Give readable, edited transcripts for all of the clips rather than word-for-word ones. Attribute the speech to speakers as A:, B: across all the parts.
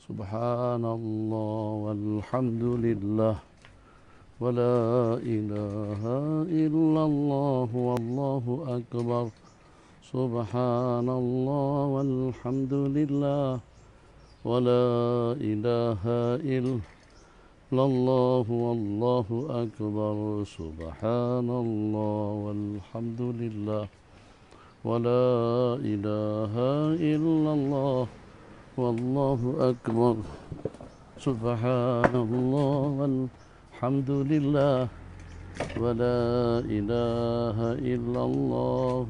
A: Subhanallah walhamdulillah wa la ilaha illallah wallahu akbar. Subhanallah walhamdulillah wa la ilaha illallah wallahu akbar. Subhanallah walhamdulillah wa la ilaha illallah wallahu akbar. Subhanallah walhamdulillah wa la ilaha illallah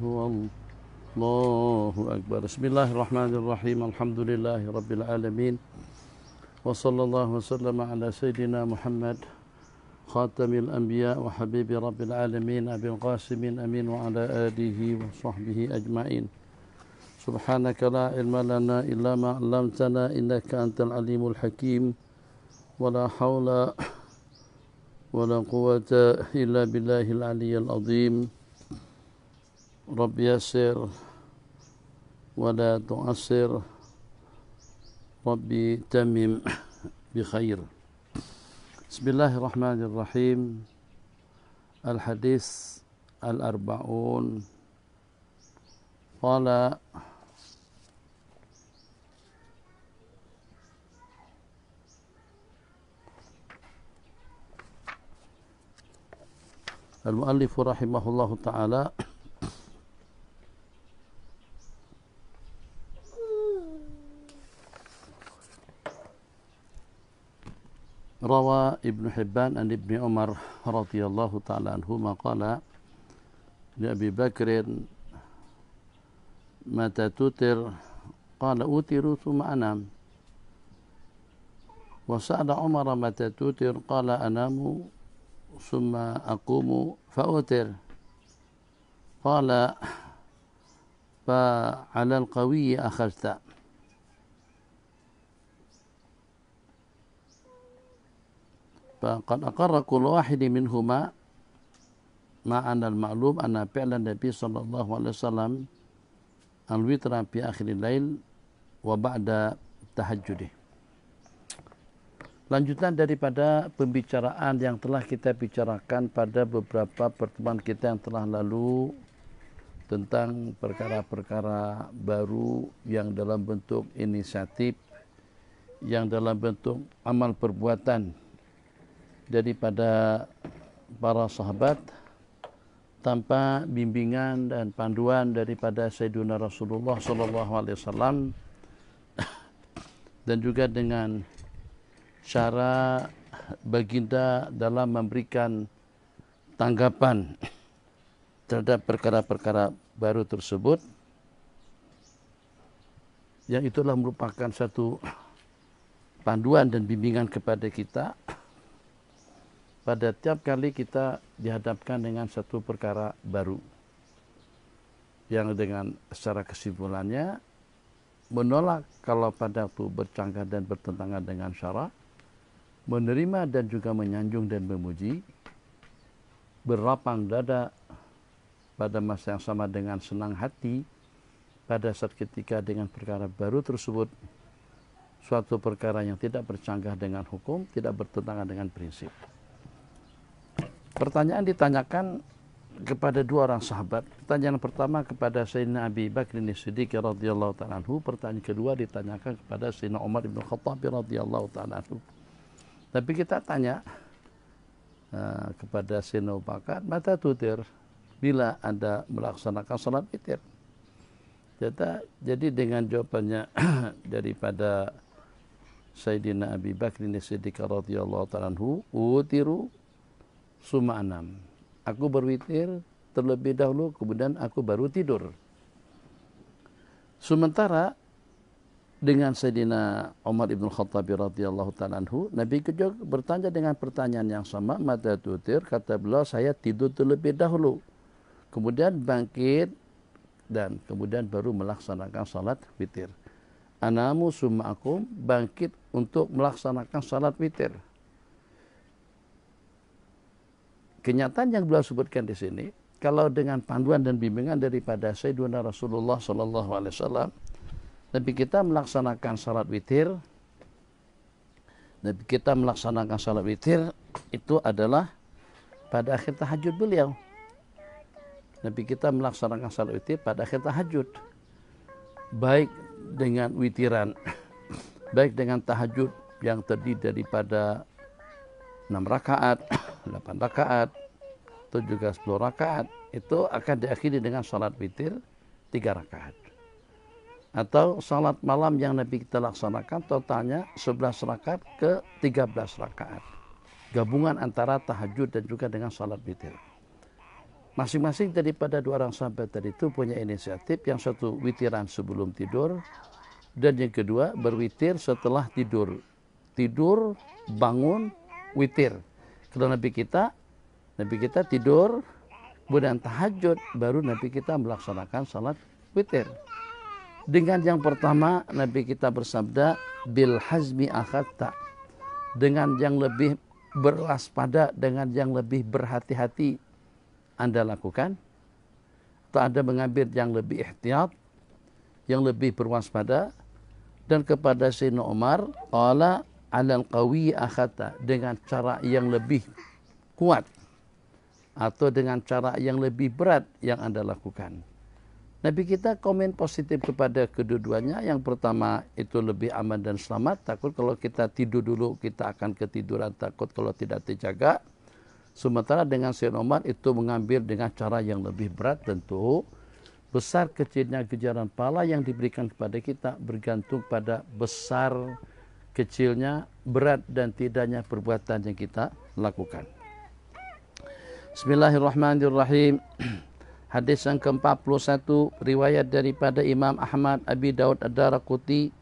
A: wallahu akbar. Bismillahirrahmanirrahim. Alhamdulillahi rabbil alamin. Wa sallallahu wasallama ala sayyidina Muhammad khatamil anbiya wa habibi rabbil alamin abil qasimin amin wa ala alihi wa sahbihi ajma'in. Subhanaka la ilma lana illa ma 'allamtana innaka antal alimul hakim. Wa la haula wa la quwwata illa billahil aliyyil azim. Rabbi yassir wa la tu'assir. Rabbi tamim bi khair. Bismillahirrahmanirrahim. Al-hadis al-arba'un. Qala al-muallif rahimahullahu ta'ala rawa Ibnu Hibban an Ibni Umar radhiyallahu ta'ala anhuma qala li Abi Bakrin mata tutir qala utiru thumma anam wa sa'ala Umar mata tutir qala anamu thumma aqumu fa utir qala fa 'ala al-qawi akhadhta faqad aqarra kullu wahidin minhuma ma'ana al-ma'lum anna fi'lan Nabi sallallahu alaihi wasallam al-witra fi akhiril lail wa ba'da tahajjudih. Lanjutan daripada pembicaraan yang telah kita bicarakan pada beberapa pertemuan kita yang telah lalu tentang perkara-perkara baru yang dalam bentuk inisiatif, yang dalam bentuk amal perbuatan daripada para sahabat tanpa bimbingan dan panduan daripada Sayyidina Rasulullah sallallahu alaihi wasallam, dan juga dengan cara baginda dalam memberikan tanggapan terhadap perkara-perkara baru tersebut, yang itulah merupakan satu panduan dan bimbingan kepada kita pada tiap kali kita dihadapkan dengan satu perkara baru yang dengan secara kesimpulannya menolak kalau pada waktu bercanggah dan bertentangan dengan syara, menerima dan juga menyanjung dan memuji, berlapang dada pada masa yang sama dengan senang hati pada saat ketika dengan perkara baru tersebut suatu perkara yang tidak bercanggah dengan hukum, tidak bertentangan dengan prinsip. Pertanyaan ditanyakan kepada dua orang sahabat. Pertanyaan pertama kepada Sayyidina Abi Bakr As-Siddiq radhiyallahu ta'ala anhu. Pertanyaan kedua ditanyakan kepada Sayyidina Umar bin Khattab radhiyallahu ta'ala anhu. Tapi kita tanya kepada Sayyidina Abu Bakar, mata tutir, bila Anda melaksanakan salat witir? Jadi dengan jawabannya daripada Sayyidina Abi Bakr As-Siddiq radhiyallahu ta'ala anhu, utiru summa anam. Aku berwitir terlebih dahulu, kemudian aku baru tidur. Sementara dengan Sayyidina Umar ibn Khattab radhiyallahu ta'ala anhu, Nabi juga bertanya dengan pertanyaan yang sama, mata tutir, kata beliau, saya tidur terlebih dahulu, kemudian bangkit, dan kemudian baru melaksanakan salat witir. Anamu summa akum, bangkit untuk melaksanakan salat witir. Kenyataan yang beliau sebutkan di sini, kalau dengan panduan dan bimbingan daripada Sayyidina Rasulullah sallallahu alaihi wasallam, Nabi kita melaksanakan salat witir Nabi kita melaksanakan salat witir itu adalah pada akhir tahajud beliau. Nabi kita melaksanakan salat witir pada akhir tahajud. Baik dengan witiran, baik dengan tahajud yang terdiri daripada 6 rakaat, 8 rakaat, atau juga 10 rakaat, itu akan diakhiri dengan salat witir 3 rakaat. Atau salat malam yang Nabi kita laksanakan totalnya 11 rakaat ke 13 rakaat. Gabungan antara tahajud dan juga dengan salat witir. Masing-masing daripada dua orang sahabat tadi itu punya inisiatif. Yang satu witiran sebelum tidur, dan yang kedua berwitir setelah tidur. Tidur, bangun, witir. Kalau Nabi kita tidur, kemudian tahajud, baru Nabi kita melaksanakan salat witir. Dengan yang pertama Nabi kita bersabda, bil hazmi akhadta, dengan yang lebih berwaspada, dengan yang lebih berhati-hati Anda lakukan, atau Anda mengambil yang lebih ihtiyat, yang lebih berwaspada. Dan kepada Sayyidina Umar, qala alal qawi akhadta, dengan cara yang lebih kuat atau dengan cara yang lebih berat yang Anda lakukan. Nabi kita komen positif kepada kedua-duanya. Yang pertama itu lebih aman dan selamat. Takut kalau kita tidur dulu kita akan ketiduran, takut kalau tidak terjaga. Sementara dengan Sayyidina Umar itu mengambil dengan cara yang lebih berat. Tentu besar kecilnya ganjaran pahala yang diberikan kepada kita bergantung pada besar kecilnya, berat dan tidaknya perbuatan yang kita lakukan. Bismillahirrahmanirrahim. Hadis yang ke-41 riwayat daripada Imam Ahmad, Abi Daud Ad-Daraqutni,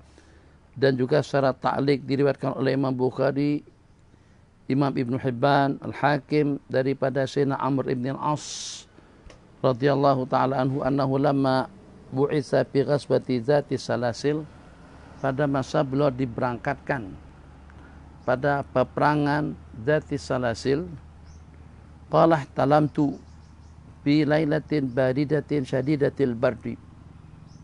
A: dan juga secara ta'liq diriwayatkan oleh Imam Bukhari, Imam Ibn Hibban, Al-Hakim, daripada Sayyidina Amr ibn al-As radhiyallahu ta'ala anhu annahu lamma bu'itsa fi ghazwati Dzati Salasil, pada masa beliau diberangkatkan pada peperangan Dzati Salasil, qala talamtu fi lailatin baridatin syadidatil bardi,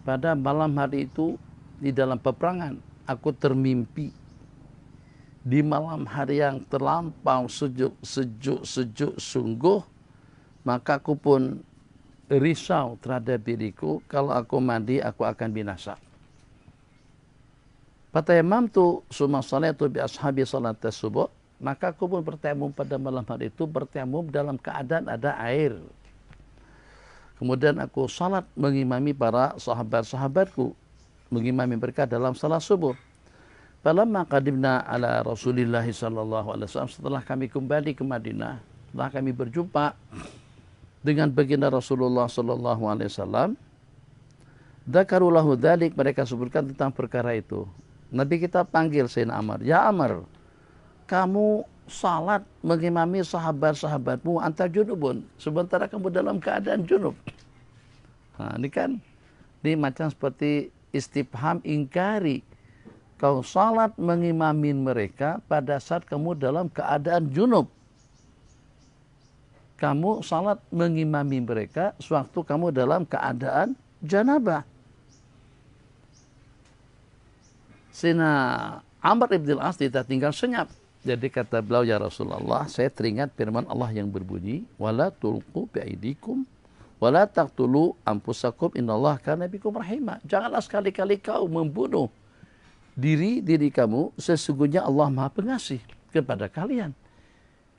A: pada malam hari itu di dalam peperangan aku termimpi di malam hari yang terlampau sejuk sungguh, maka aku pun risau terhadap diriku, kalau aku mandi aku akan binasa. Fatayamamtu summa salatu bi ashabi salat subuh, maka aku pun bertayamum pada malam hari itu, bertayamum dalam keadaan ada air. Kemudian aku salat mengimami para sahabat-sahabatku, mengimami mereka dalam salat subuh. Falamma qadimna ala Rasulillah sallallahu alaihi wasallam, setelah kami kembali ke Madinah, setelah kami berjumpa dengan baginda Rasulullah sallallahu alaihi wasallam, dzakarulahu dzalik, mereka sebutkan tentang perkara itu. Nabi kita panggil Sayyidina Amr, ya Amr, kamu salat mengimami sahabat-sahabatmu anta junubun, sementara kamu dalam keadaan junub. Nah, ini kan ini macam seperti istifham ingkari. Kau salat mengimami mereka pada saat kamu dalam keadaan junub. Kamu salat mengimami mereka sewaktu kamu dalam keadaan janabah. Sina Amr ibn al-As tidak tinggal senyap. Jadi kata beliau, ya Rasulullah, saya teringat firman Allah yang berbunyi, wala tulqu biaidikum wala taqtulu anfusakum innallaha kana bikum rahima. Janganlah sekali-kali kau membunuh diri kamu, sesungguhnya Allah Maha Pengasih kepada kalian.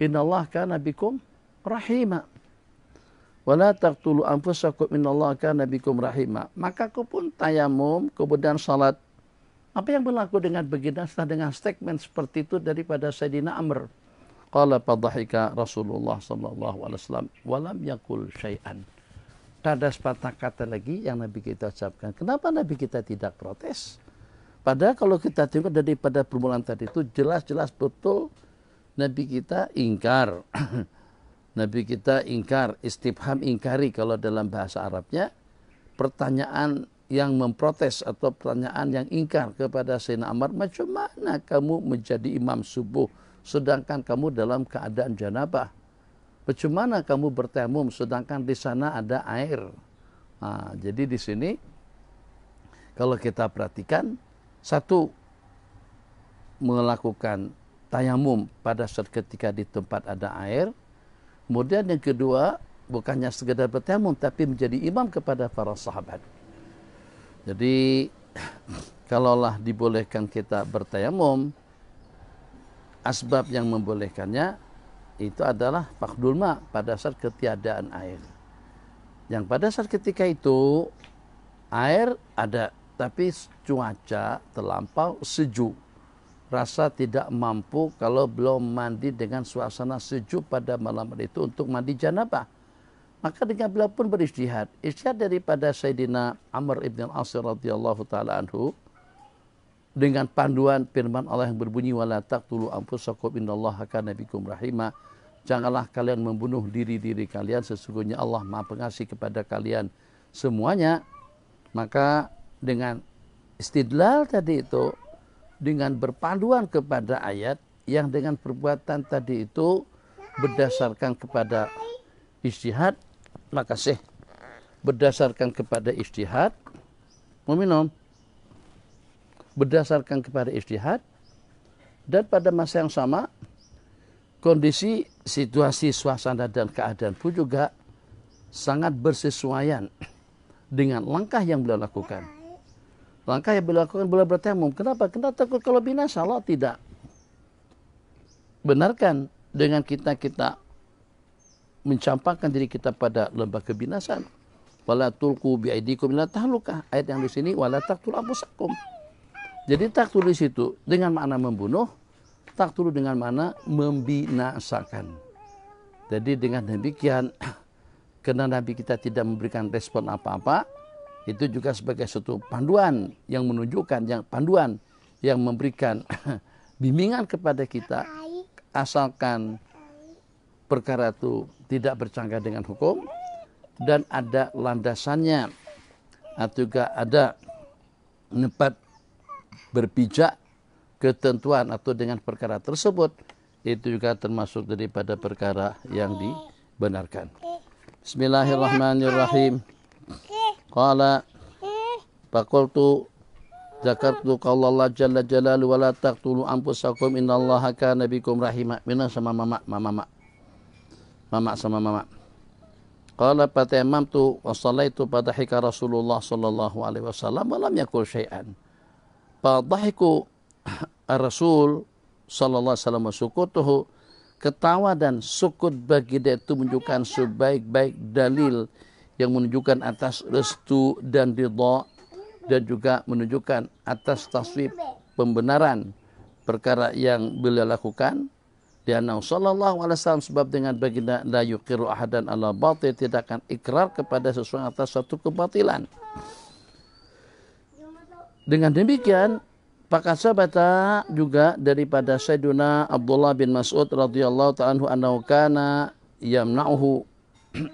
A: Innallaha kana bikum rahima. Wala taqtulu anfusakum innallaha kana bikum rahima. Maka aku pun tayamum, kemudian salat. Apa yang berlaku dengan baginda setelah dengan statement seperti itu daripada Sayyidina Amr? Qala fadhahika Rasulullah sallallahu alaihi wasallam wa lam yaqul syai'an. Tak ada sepatah kata lagi yang Nabi kita ucapkan. Kenapa Nabi kita tidak protes? Padahal kalau kita tengok daripada permulaan tadi itu jelas-jelas betul Nabi kita ingkar. Nabi kita ingkar, istifham ingkari kalau dalam bahasa Arabnya, pertanyaan yang memprotes atau pertanyaan yang ingkar kepada Sayyidina Amr, macam mana kamu menjadi imam subuh sedangkan kamu dalam keadaan janabah? Macam mana kamu bertayamum sedangkan di sana ada air? Nah, jadi di sini kalau kita perhatikan, satu, melakukan tayamum pada saat ketika di tempat ada air. Kemudian yang kedua, bukannya sekedar bertayamum tapi menjadi imam kepada para sahabat. Jadi kalaulah dibolehkan kita bertayamum, asbab yang membolehkannya itu adalah faqdul ma, pada saat ketiadaan air. Yang pada saat ketika itu air ada tapi cuaca terlampau sejuk. Rasa tidak mampu kalau belum mandi dengan suasana sejuk pada malam itu untuk mandi janabah. Maka dengan beliau pun beristihad. Istihad daripada Sayyidina Amr ibn al-As radhiyallahu ta'ala anhu dengan panduan firman Allah yang berbunyi wala taqtulu anfusakum innallaha kana bikum rahima. Janganlah kalian membunuh diri-diri kalian, sesungguhnya Allah Maha Pengasih kepada kalian semuanya. Maka dengan istidlal tadi itu, dengan berpanduan kepada ayat yang dengan perbuatan tadi itu berdasarkan kepada ijtihad, maka berdasarkan kepada ijtihad, meminum, berdasarkan kepada ijtihad, dan pada masa yang sama kondisi, situasi, suasana dan keadaan pun juga sangat bersesuaian dengan langkah yang beliau lakukan. Langkah yang beliau lakukan, beliau bertayamum. Kenapa? Karena takut kalau binasa. Allah tidak benarkan dengan kita mencampakkan diri kita pada lembah kebinasan. Wala tulqu biaidikum ila tahlukah. Ayat yang di sini wala taqtul anfusakum. Jadi taqtul di situ dengan makna membunuh, taqtul dengan makna membinasakan. Jadi dengan demikian, karena Nabi kita tidak memberikan respon apa-apa, itu juga sebagai suatu panduan yang menunjukkan, panduan yang memberikan bimbingan kepada kita, asalkan perkara itu tidak bercanggah dengan hukum dan ada landasannya, atau juga ada tempat berpijak ketentuan atau dengan perkara tersebut, itu juga termasuk daripada perkara yang dibenarkan. Bismillahirrahmanirrahim. Qala faqultu zakartu qaula Allah jalla jalaluhu wa la taqtulu anfusakum innallaha kana bikum rahima. Mina sama mama sama mama. Qala fatamamtu wa sallaitu fadhahika Rasulullah sallallahu alaihi wasallam wa lam yakul syai'an. Fadhahiku Rasul sallallahu alaihi wasallam sukutuhu, ketawa dan sukut bagi dia itu menunjukkan sebaik-baik dalil yang menunjukkan atas restu dan ridha, dan juga menunjukkan atas taswib pembenaran perkara yang beliau lakukan. Dia sallallahu alaihi wasallam, sebab dengan baginda la yuqiru ahadan ala batil, tidak akan ikrar kepada sesuatu atas satu kebatilan. Dengan demikian Pakat sabata juga daripada Sayyiduna Abdullah bin Mas'ud radhiyallahu ta'ala anhu kana yamna'uhu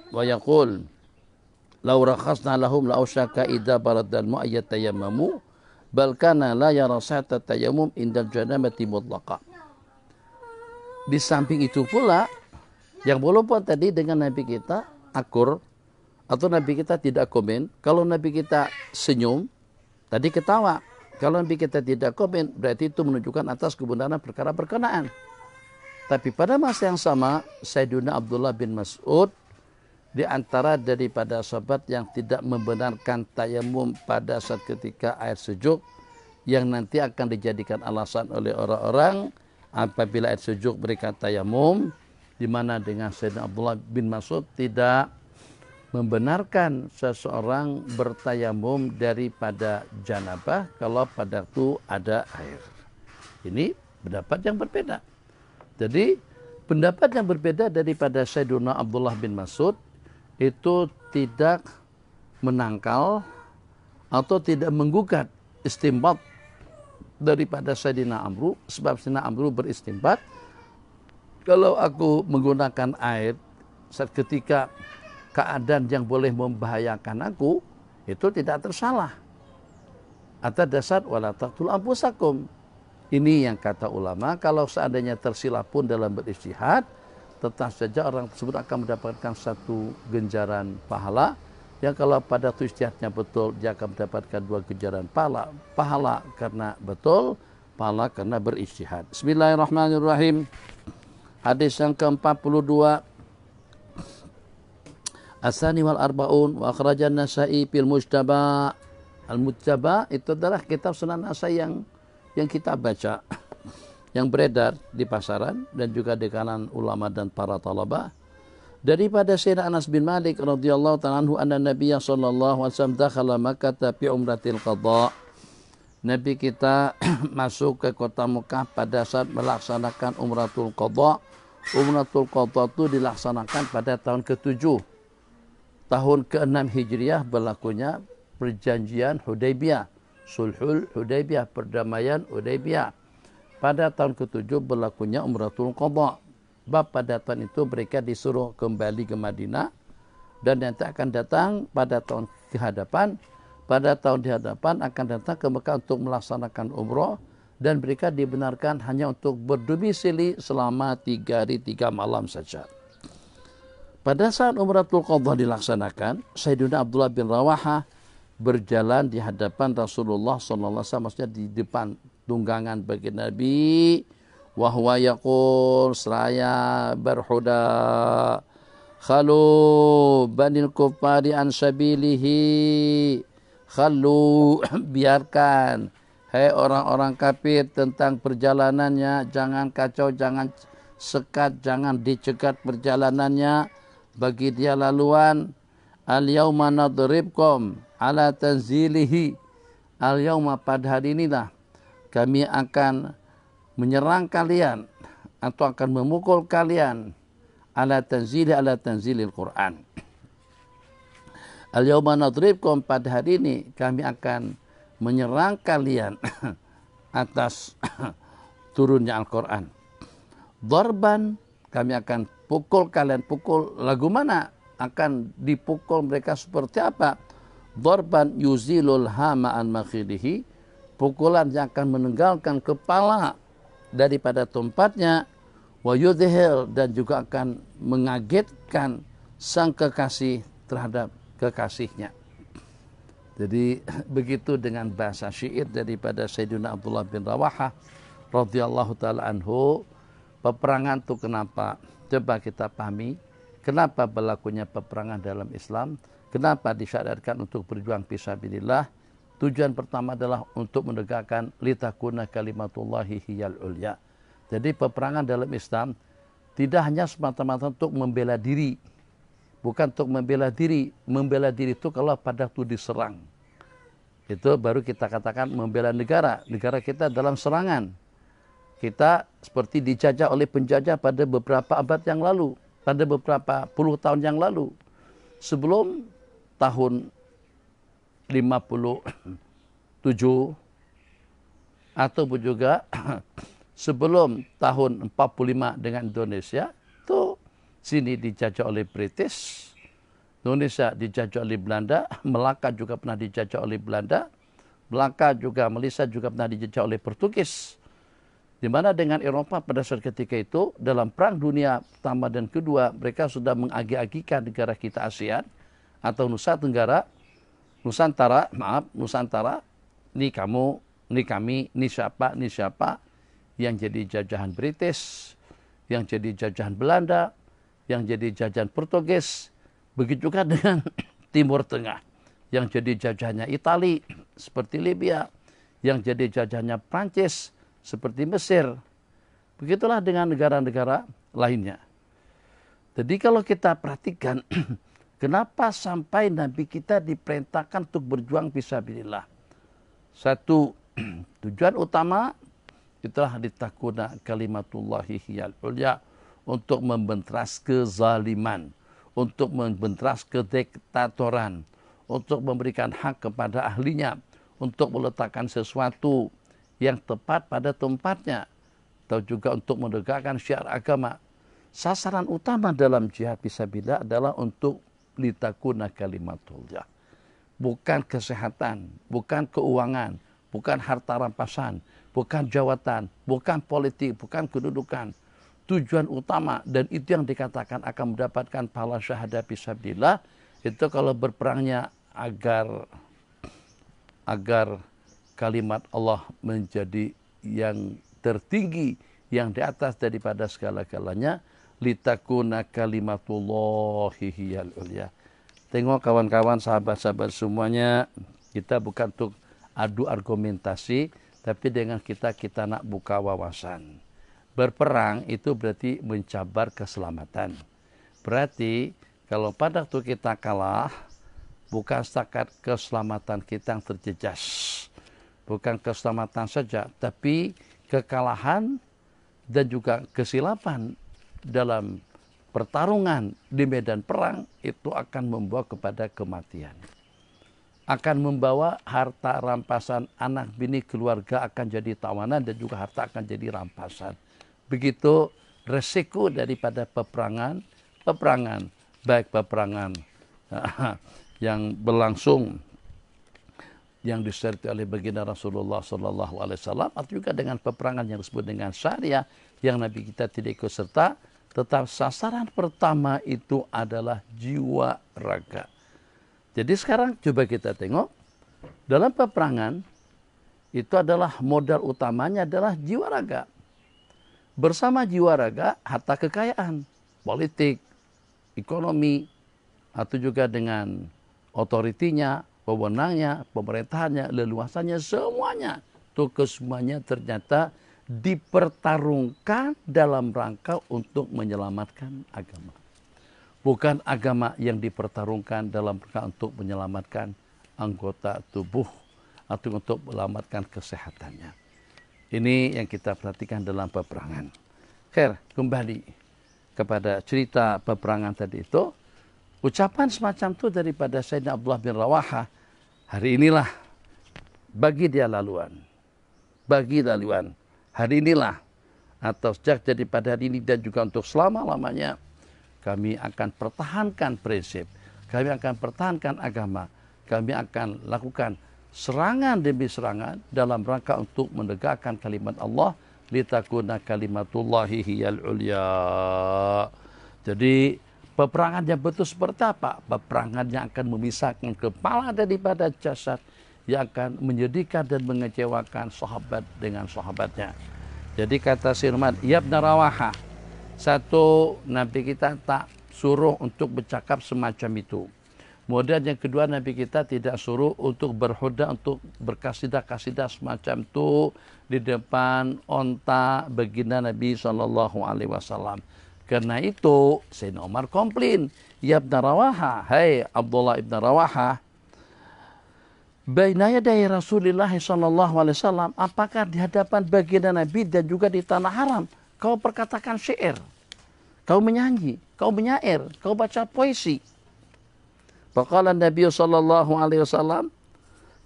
A: wa yaqul law rakhasna lahum la ausyaka idza baradal mu'ayyat tayammamu bal kana la yara sa'ata tayammum indal janabati mutlaqa. Di samping itu pula yang walaupun tadi dengan Nabi kita akur atau Nabi kita tidak komen, kalau Nabi kita senyum tadi ketawa. Kalau Nabi kita tidak komen, berarti itu menunjukkan atas kebenaran perkara berkenaan. Tapi pada masa yang sama, Sayyiduna Abdullah bin Mas'ud di antara daripada sahabat yang tidak membenarkan tayamum pada saat ketika air sejuk, yang nanti akan dijadikan alasan oleh orang-orang apabila air sejuk berikan tayamum, di mana dengan Sayyidina Abdullah bin Mas'ud tidak membenarkan seseorang bertayamum daripada janabah kalau pada itu ada air. Ini pendapat yang berbeda. Jadi pendapat yang berbeda daripada Sayyidina Abdullah bin Mas'ud itu tidak menangkal atau tidak menggugat istimbat daripada Sayyidina Amru, sebab Sayyidina Amru beristimbat, kalau aku menggunakan air saat ketika keadaan yang boleh membahayakan aku, itu tidak tersalah. Atas dasar wala taqtul anfusakum. Ini yang kata ulama, kalau seandainya tersilap pun dalam beristihad, tetap saja orang tersebut akan mendapatkan satu ganjaran pahala, yang kalau pada istihadnya betul, dia akan mendapatkan dua ganjaran pahala karena betul, pahala karena berijtihad. Bismillahirrahmanirrahim. Hadis yang ke-42. As-sani wal arbaun wa akhrajan Nasa'i fil Mujtaba. Al-Mujtaba itu adalah kitab Sunan Nasa'i yang kita baca, yang beredar di pasaran dan juga di kalangan ulama dan para talabah. Daripada Sayyidina Anas bin Malik radhiyallahu ta'ala anhu anna Nabiyya sallallahu alaihi wasallam dakhala Makkah fi umratil qadha. Nabi kita masuk ke kota Mekah pada saat melaksanakan umratul qadha. Umratul qadha itu dilaksanakan pada tahun ke-7. Tahun ke-6 Hijriah berlakunya perjanjian Hudaybiyah, Sulhul Hudaybiyah, perdamaian Hudaybiyah. Pada tahun ke-7 berlakunya umratul qadha. Bab pada tahun itu mereka disuruh kembali ke Madinah dan nanti akan datang pada tahun kehadapan. Pada tahun di hadapan akan datang ke Mekah untuk melaksanakan umrah dan mereka dibenarkan hanya untuk berdomisili selama 3 hari 3 malam saja. Pada saat umratul qadha dilaksanakan, Sayyidina Abdullah bin Rawahah berjalan di hadapan Rasulullah sallallahu alaihi wasallam, maksudnya di depan tunggangan bagi Nabi. Wa huwa yaqul seraya berhuda khalu banil kufari an sabilihi. Khalu, biarkan hai orang-orang kafir tentang perjalanannya, jangan kacau, jangan sekat, jangan dicegat perjalanannya bagi dia laluan. Al-yauma nadribkum ala tanzilihi. Al-yauma, pada hari inilah kami akan menyerang kalian atau akan memukul kalian ala tanzilil Quran. Al-yawma nadribkum, pada hari ini kami akan menyerang kalian atas turunnya Al-Quran. Darban, kami akan pukul kalian. Pukul lagu mana? Akan dipukul mereka seperti apa? Darban yuzilul hama an makhidihi. Pukulan yang akan menenggalkan kepala daripada tempatnya. Wa yudhil, dan juga akan mengagetkan sang kekasih terhadap kekasihnya. Jadi begitu dengan bahasa syair daripada Sayyidina Abdullah bin Rawahah radhiyallahu taala anhu. Peperangan itu kenapa? Coba kita pahami kenapa berlakunya peperangan dalam Islam, kenapa disyariatkan untuk berjuang fisabilillah. Tujuan pertama adalah untuk menegakkan litakuna kalimatullahi hiyal ulya. Jadi peperangan dalam Islam tidak hanya semata-mata untuk membela diri. Bukan untuk membela diri. Membela diri itu kalau pada waktu diserang. Itu baru kita katakan membela negara. Negara kita dalam serangan. Kita seperti dijajah oleh penjajah pada beberapa abad yang lalu. Pada beberapa puluh tahun yang lalu. Sebelum tahun 57 ataupun juga sebelum tahun 45 dengan Indonesia, itu sini dijajah oleh British, Indonesia dijajah oleh Belanda, Melaka juga pernah dijajah oleh Belanda, Melaka juga, Malaysia juga pernah dijajah oleh Portugis. Di mana dengan Eropa pada saat ketika itu, dalam Perang Dunia Pertama dan Kedua, mereka sudah mengagi-agikan negara kita ASEAN, atau Nusantara, ini kamu, ini kami, ini siapa, yang jadi jajahan British, yang jadi jajahan Belanda, yang jadi jajahan Portugis. Begitu juga dengan Timur Tengah, yang jadi jajahannya Itali, seperti Libya, yang jadi jajahannya Prancis, seperti Mesir. Begitulah dengan negara-negara lainnya. Jadi kalau kita perhatikan, kenapa sampai Nabi kita diperintahkan untuk berjuang fisabilillah? Satu, tujuan utama itulah litakuna kalimatullahi hiyal ulya, untuk membenteras kezaliman, untuk membenteras kediktatoran, untuk memberikan hak kepada ahlinya, untuk meletakkan sesuatu yang tepat pada tempatnya, atau juga untuk menegakkan syiar agama. Sasaran utama dalam jihad fisabilillah adalah untuk litakuna kalimatullah. Bukan kesehatan, bukan keuangan, bukan harta rampasan, bukan jawatan, bukan politik, bukan kedudukan. Tujuan utama, dan itu yang dikatakan akan mendapatkan pahala syahadah fisabilillah, itu kalau berperangnya agar kalimat Allah menjadi yang tertinggi, yang di atas daripada segala-galanya, litakuna kalimatullahi hiyal ulya. Tengok kawan-kawan, sahabat-sahabat semuanya, kita bukan untuk adu argumentasi, tapi dengan kita nak buka wawasan. Berperang itu berarti mencabar keselamatan. Berarti kalau pada waktu kita kalah, bukan setakat keselamatan kita yang terjejas. Bukan keselamatan saja, tapi kekalahan dan juga kesilapan dalam pertarungan di medan perang itu akan membawa kepada kematian. Akan membawa harta rampasan, anak bini keluarga akan jadi tawanan dan juga harta akan jadi rampasan. Begitu resiko daripada peperangan, baik peperangan yang berlangsung yang disertai oleh baginda Rasulullah SAW, atau juga dengan peperangan yang disebut dengan syariah yang Nabi kita tidak ikut serta, tetap sasaran pertama itu adalah jiwa raga. Jadi sekarang coba kita tengok, dalam peperangan itu adalah modal utamanya adalah jiwa raga. Bersama jiwa raga, harta kekayaan, politik, ekonomi, atau juga dengan otoritinya, wewenangnya, pemerintahannya, leluasannya, semuanya. Itu kesemuanya ternyata dipertarungkan dalam rangka untuk menyelamatkan agama. Bukan agama yang dipertarungkan dalam rangka untuk menyelamatkan anggota tubuh atau untuk menyelamatkan kesehatannya. Ini yang kita perhatikan dalam peperangan. Kembali kepada cerita peperangan tadi itu. Ucapan semacam itu daripada Sayyidina Abdullah bin Rawaha. Hari inilah bagi dia laluan. Bagi laluan. Hari inilah atau sejak daripada hari ini dan juga untuk selama-lamanya kami akan pertahankan prinsip. Kami akan pertahankan agama. Kami akan lakukan serangan demi serangan dalam rangka untuk menegakkan kalimat Allah, litakuna kalimatullahi hiyal ulya. Jadi peperangan yang betul seperti apa? Peperangan yang akan memisahkan kepala daripada jasad, yang akan menyedihkan dan mengecewakan sahabat dengan sahabatnya. Jadi kata Sirman, ya Ibn Rawaha, satu, Nabi kita tak suruh untuk bercakap semacam itu. Kemudian yang kedua, Nabi kita tidak suruh untuk berhuda, untuk berkasidah-kasidah semacam itu di depan onta baginda Nabi SAW. Karena itu, Sayyidina Umar komplain, ya Ibn Rawaha, hai Abdullah Ibn Rawaha, baina yaday Rasulullah SAW, apakah di hadapan baginda Nabi dan juga di tanah haram kau perkatakan syair, kau menyanyi, kau menyair, kau baca puisi? Faqala Nabi SAW,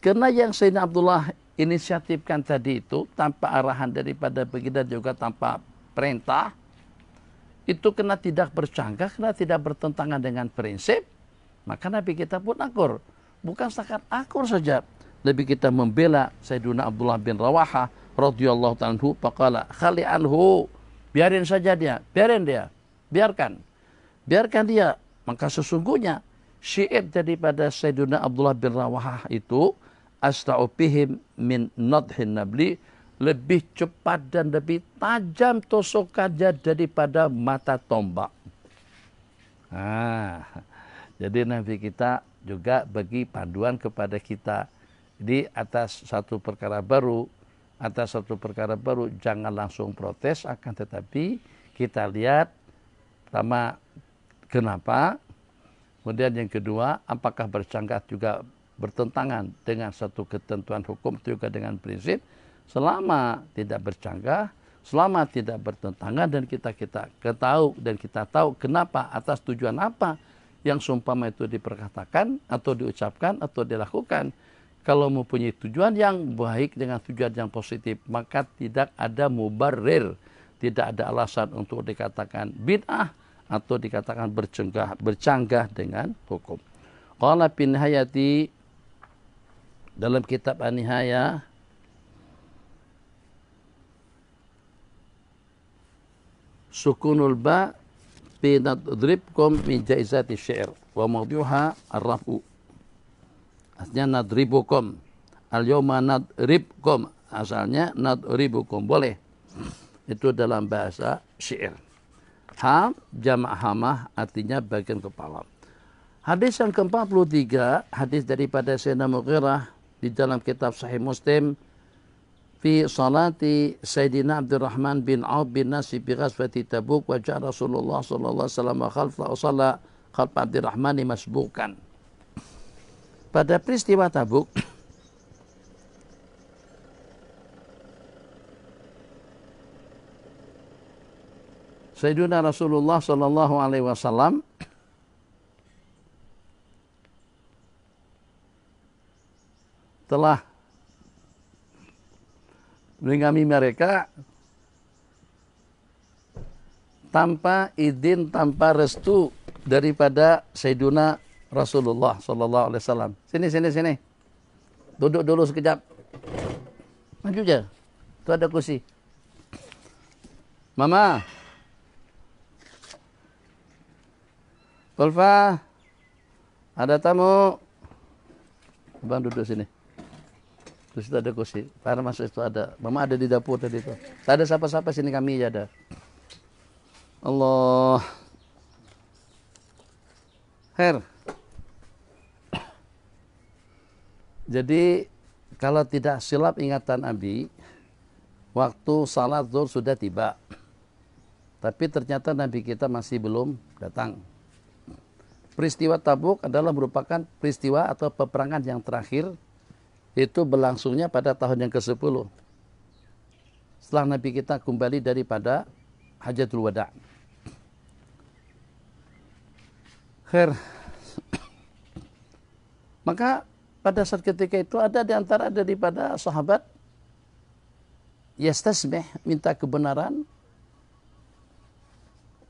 A: karena yang Sayyidina Abdullah inisiatifkan tadi itu tanpa arahan daripada baginda juga tanpa perintah, itu kena tidak bercanggah, kena tidak bertentangan dengan prinsip, maka Nabi kita pun akur. Bukan setakat akur saja, lebih kita membela Sayyidina Abdullah bin Rawaha radhiyallahu ta'ala anhu, faqala khali anhu, biarin saja dia, biarkan dia. Maka sesungguhnya syair daripada Sayyidina Abdullah bin Rawaha itu asta'u bihim min nadhin nabli, lebih cepat dan lebih tajam tusukannya daripada mata tombak. Jadi Nabi kita juga bagi panduan kepada kita di atas satu perkara baru, jangan langsung protes, akan tetapi kita lihat pertama kenapa, kemudian yang kedua apakah bercanggah juga bertentangan dengan satu ketentuan hukum juga dengan prinsip. Selama tidak bercanggah, selama tidak bertentangan dan kita tahu kenapa, atas tujuan apa yang seumpama itu diperkatakan atau diucapkan atau dilakukan. Kalau mempunyai tujuan yang baik dengan tujuan yang positif, maka tidak ada mubarrir, tidak ada alasan untuk dikatakan bid'ah atau dikatakan bercanggah dengan hukum. Qala bin Hayati dalam kitab An-Nihayah, sukunul ba fi nadribkum min jaizati syair wa mawduha ar-raf'u. Artinya nadribukum, al-yawma nadribkum, Asalnya nadribukum, boleh. Itu dalam bahasa syair. Ham, jamak hamah, artinya bagian kepala. Hadis yang ke-43, hadis daripada Sayyidina Mughirah di dalam kitab Sahih Muslim, fi salati Sayyidina Abdurrahman bin Auf bin Nasib bi ghazwati Tabuk wa ja'a Rasulullah sallallahu alaihi wasallam khalfa usalla khalfa Abdurrahman masbukan. Pada peristiwa Tabuk, Sayyidina Rasulullah sallallahu alaihi wasallam telah meninggalkan mereka tanpa izin, tanpa restu daripada Sayyidina Rasulullah sallallahu alaihi wasallam. Sini. Duduk dulu sekejap. Maju aja. Itu ada kursi. Mama. Ulfa, ada tamu. Bang duduk sini. Terus itu ada kursi. Para masuk itu ada. Mama ada di dapur tadi itu. Tak ada siapa-siapa, sini kami aja ada. Allah. Her. Jadi kalau tidak silap ingatan Abi, waktu salat zuhur sudah tiba. Tapi ternyata Nabi kita masih belum datang. Peristiwa Tabuk adalah merupakan peristiwa atau peperangan yang terakhir, itu berlangsungnya pada tahun yang ke-10. Setelah Nabi kita kembali daripada Hajatul Wada'. Khair. Maka pada saat ketika itu ada di antara daripada sahabat yastasmih, minta kebenaran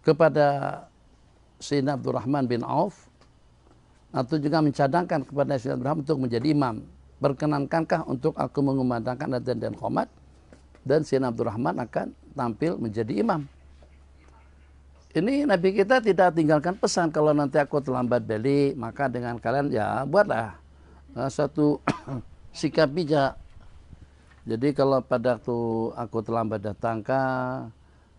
A: kepada Sayyidina Abdurrahman bin Auf, atau juga mencadangkan kepada Sayyidina Abdurrahman untuk menjadi imam. Berkenankankah untuk aku mengumandangkan adzan dan qomat, dan Sayyidina Abdurrahman akan tampil menjadi imam. Ini Nabi kita tidak tinggalkan pesan, kalau nanti aku terlambat balik, maka dengan kalian ya buatlah satu sikap bijak. Jadi kalau pada waktu aku terlambat datangkah,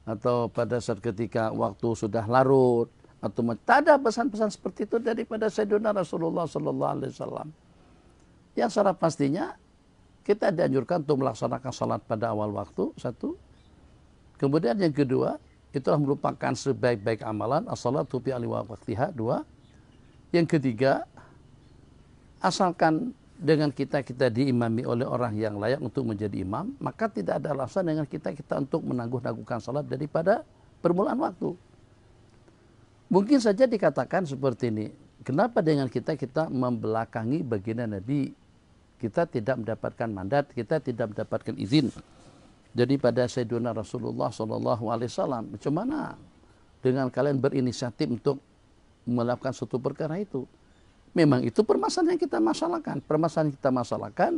A: atau pada saat ketika waktu sudah larut, atau tak ada pesan-pesan seperti itu daripada Sayyidina Rasulullah sallallahu alaihi wasallam. Yang secara pastinya kita dianjurkan untuk melaksanakan salat pada awal waktu, satu. Kemudian yang kedua, itulah merupakan sebaik-baik amalan, as-salatu fi awwali waqtiha, dua. Yang ketiga, asalkan dengan kita diimami oleh orang yang layak untuk menjadi imam, maka tidak ada alasan dengan kita untuk menangguh-nangguhkan salat daripada permulaan waktu. Mungkin saja dikatakan seperti ini, kenapa dengan kita membelakangi baginda Nabi? Kita tidak mendapatkan mandat, kita tidak mendapatkan izin daripada Sayyidina Rasulullah SAW. Macam mana dengan kalian berinisiatif untuk melakukan suatu perkara itu? Memang itu permasalahan yang kita masalahkan. Permasalahan yang kita masalahkan,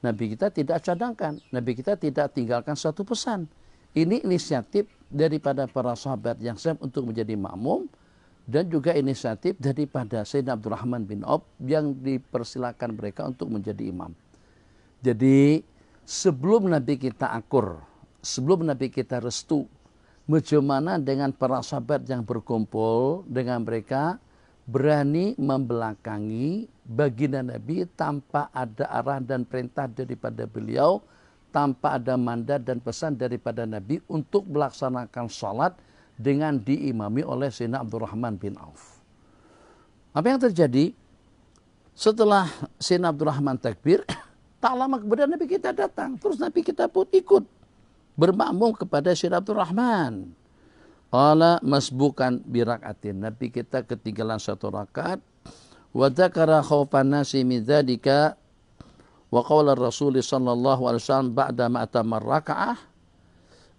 A: Nabi kita tidak cadangkan, Nabi kita tidak tinggalkan suatu pesan. Ini inisiatif daripada para sahabat yang siap untuk menjadi makmum, dan juga inisiatif daripada Sayyidina Abdurrahman bin Auf yang dipersilakan mereka untuk menjadi imam. Jadi sebelum Nabi kita akur, sebelum Nabi kita restu, bagaimana dengan para sahabat yang berkumpul dengan mereka berani membelakangi baginda Nabi tanpa ada arahan dan perintah daripada beliau, tanpa ada mandat dan pesan daripada Nabi untuk melaksanakan salat dengan diimami oleh Sayyidina Abdurrahman bin Auf. Apa yang terjadi? Setelah Sayyidina Abdurrahman takbir, tak lama kemudian Nabi kita datang. Terus Nabi kita pun ikut bermakmum kepada Sayyidina Abdurrahman. Qala masbukan birak'atin. Nabi kita ketinggalan satu rakaat. Wa dzakara khaufan nasi min dzalika wa qaula Rasul sallallahu alaihi wasallam ba'da ma atamma raka'ah,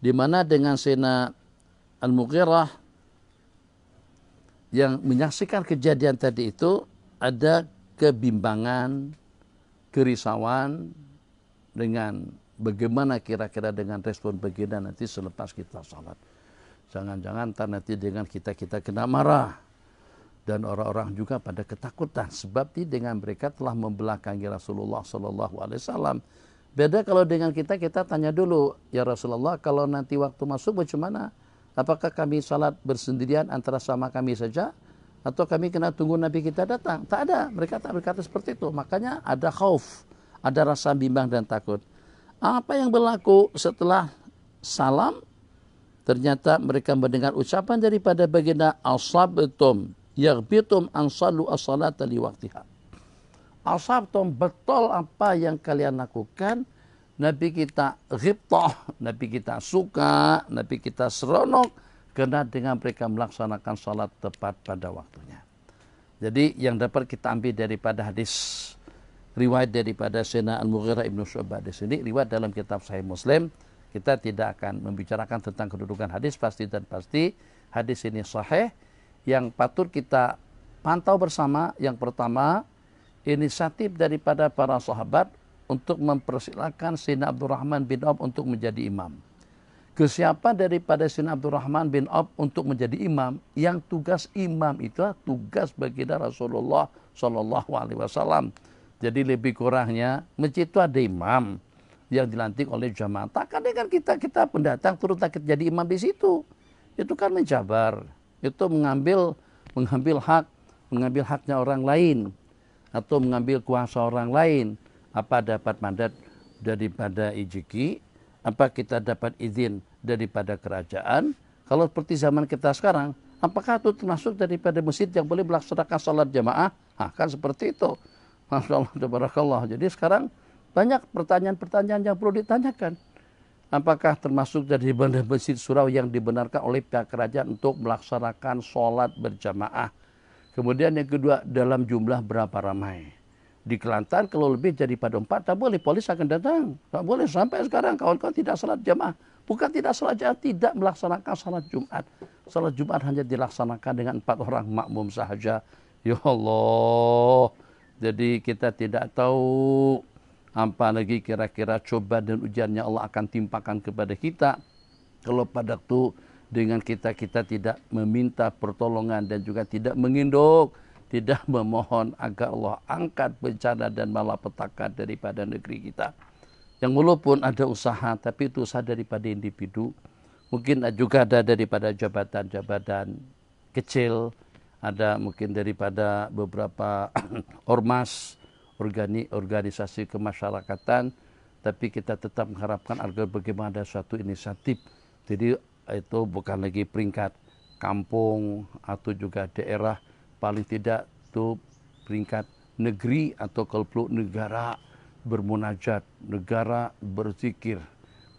A: di mana dengan Sayyidina Al-Mughirah yang menyaksikan kejadian tadi itu ada kebimbangan, kerisauan dengan bagaimana kira-kira dengan respon baginda nanti selepas kita salat. Jangan-jangan nanti dengan kita kena marah. Dan orang-orang juga pada ketakutan sebab dengan mereka telah membelakangi Rasulullah SAW Beda kalau dengan kita tanya dulu, ya Rasulullah, kalau nanti waktu masuk bagaimana? Apakah kami salat bersendirian antara sama kami saja? Atau kami kena tunggu Nabi kita datang? Tak ada, mereka tak berkata seperti itu. Makanya ada khauf, ada rasa bimbang dan takut. Apa yang berlaku setelah salam? Ternyata mereka mendengar ucapan daripada baginda, asabtum yaghbitum an sallu as-salata li waqtiha. Asabtum, betul apa yang kalian lakukan. Nabi kita ghibtah, Nabi kita suka, Nabi kita seronok karena dengan mereka melaksanakan salat tepat pada waktunya. Jadi yang dapat kita ambil daripada hadis riwayat daripada Sayyidina Al-Mughirah Ibnu Syu'bah di sini, riwayat dalam kitab Sahih Muslim. Kita tidak akan membicarakan tentang kedudukan hadis, pasti dan pasti hadis ini sahih. Yang patut kita pantau bersama, yang pertama, inisiatif daripada para sahabat untuk mempersilakan Sayyidina Abdurrahman bin Auf untuk menjadi imam. Kesiapan daripada Sayyidina Abdurrahman bin Auf untuk menjadi imam, yang tugas imam itu tugas baginda Rasulullah Shallallahu Alaihi Wasallam. Jadi lebih kurangnya masjid itu ada imam yang dilantik oleh jamaah. Takkan dengan kita pendatang turut takut jadi imam di situ. Itu kan menjabar, itu mengambil haknya orang lain, atau mengambil kuasa orang lain. Apa dapat mandat daripada IJK? Apa kita dapat izin daripada kerajaan? Kalau seperti zaman kita sekarang, apakah itu termasuk daripada masjid yang boleh melaksanakan salat jamaah? Kan seperti itu. Masya Allah, tabarakallah. Jadi sekarang banyak pertanyaan-pertanyaan yang perlu ditanyakan. Apakah termasuk dari masjid surau yang dibenarkan oleh pihak kerajaan untuk melaksanakan salat berjamaah? Kemudian yang kedua, dalam jumlah berapa ramai? Di Kelantan kalau lebih daripada 4, tak boleh, polis akan datang. Tak boleh, sampai sekarang kawan-kawan tidak salat jamaah. Bukan tidak salat jamaah, tidak melaksanakan salat Jumat. Salat Jumat hanya dilaksanakan dengan 4 orang makmum sahaja. Ya Allah. Jadi kita tidak tahu apa lagi kira-kira cobaan dan ujiannya Allah akan timpakan kepada kita. Kalau pada waktu dengan kita tidak meminta pertolongan dan juga tidak menginduk, tidak memohon agar Allah angkat bencana dan malapetaka daripada negeri kita. Yang walaupun ada usaha, tapi itu usaha daripada individu. Mungkin juga ada daripada jabatan-jabatan kecil, ada mungkin daripada beberapa ormas, organisasi kemasyarakatan, tapi kita tetap mengharapkan agar bagaimana ada suatu inisiatif. Jadi itu bukan lagi peringkat kampung atau juga daerah, paling tidak itu peringkat negeri atau kalau perlu negara bermunajat, negara berzikir.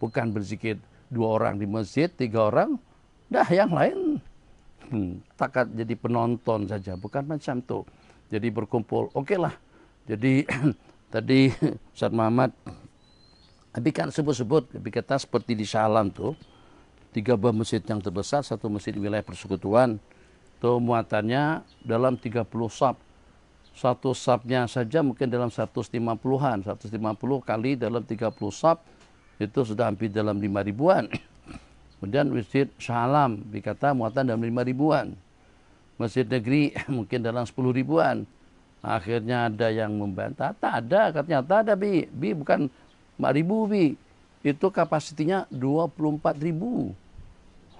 A: Bukan berzikir 2 orang di masjid, 3 orang, dah yang lain takat jadi penonton saja, bukan macam itu. Jadi berkumpul, oke lah. Jadi tadi Ustaz Muhammad tapi kan sebut-sebut, tapi kata seperti di Salam tuh 3 buah masjid yang terbesar, 1 masjid wilayah persekutuan, tuh muatannya dalam 30 sab. Satu sabnya saja mungkin dalam 150-an, 150 kali dalam 30 sab itu sudah hampir dalam 5 ribuan. Kemudian masjid Salam dikata muatan dalam 5 ribuan. Masjid negeri mungkin dalam 10 ribuan. Akhirnya ada yang membantah, tak ada, katanya tak ada bi bukan 4 ribu bi, itu kapasitinya 24 ribu.